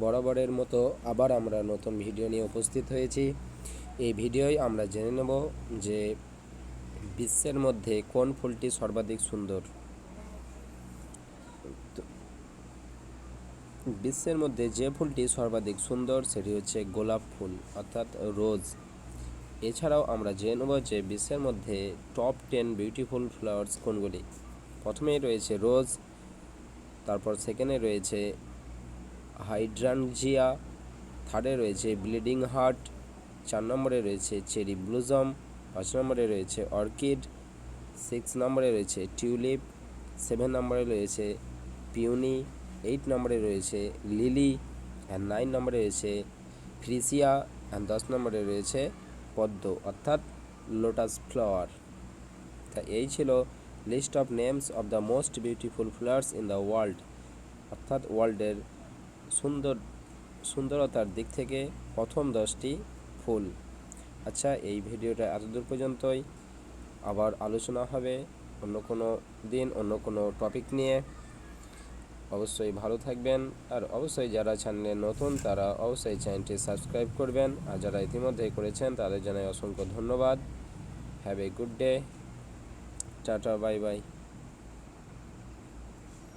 বরাবরের মতো আবার আমরা নতুন ভিডিও নিয়ে উপস্থিত হয়েছি। এই ভিডিওয় আমরা জেনে নেব যে বিশ্বের মধ্যে কোন ফুলটি সর্বাধিক সুন্দর। বিশ্বের মধ্যে যে ফুলটি সর্বাধিক সুন্দর সেটি হচ্ছে গোলাপ ফুল অর্থাৎ রোজ। এছাড়াও আমরা জেনে নেব যে বিশ্বের মধ্যে টপ 10 বিউটিফুল ফ্লাওয়ার্স কোনগুলি। প্রথমেই রয়েছে রোজ, তারপর সেকেন্ডে রয়েছে হাইড্রানজিয়া, থার্ডে রয়েছে ব্লিডিং হার্ট, 4 নম্বরে রয়েছে চেরি ব্লুজম, 5 নম্বরে রয়েছে অর্কিড, 6 নম্বরে রয়েছে টিউলিপ, 7 নম্বরে রয়েছে পিউনি, 8 নম্বরে রয়েছে লিলি, অ্যান্ড 9 নম্বরে রয়েছে ফ্রিসিয়া, অ্যান্ড 10 নম্বরে রয়েছে পদ্ম অর্থাৎ লোটাস ফ্লাওয়ার। তা এই ছিল list of names of the most beautiful flowers in the world, অর্থাৎ ওয়ার্ল্ডের সুন্দরতার দিক থেকে প্রথম 10টি ফুল। আচ্ছা, এই ভিডিওটা এতদূর পর্যন্তই। আবার আলোচনা হবে অন্য কোনো দিন অন্য কোনো টপিক নিয়ে। অবশ্যই ভালো থাকবেন, আর অবশ্যই যারা চ্যানেলে নতুন তারা অবশ্যই চ্যানেলটি সাবস্ক্রাইব করবেন, আর যারা ইতিমধ্যে করেছেন তাদের জানাই অসংখ্য ধন্যবাদ। Have a good day, tata, bye bye.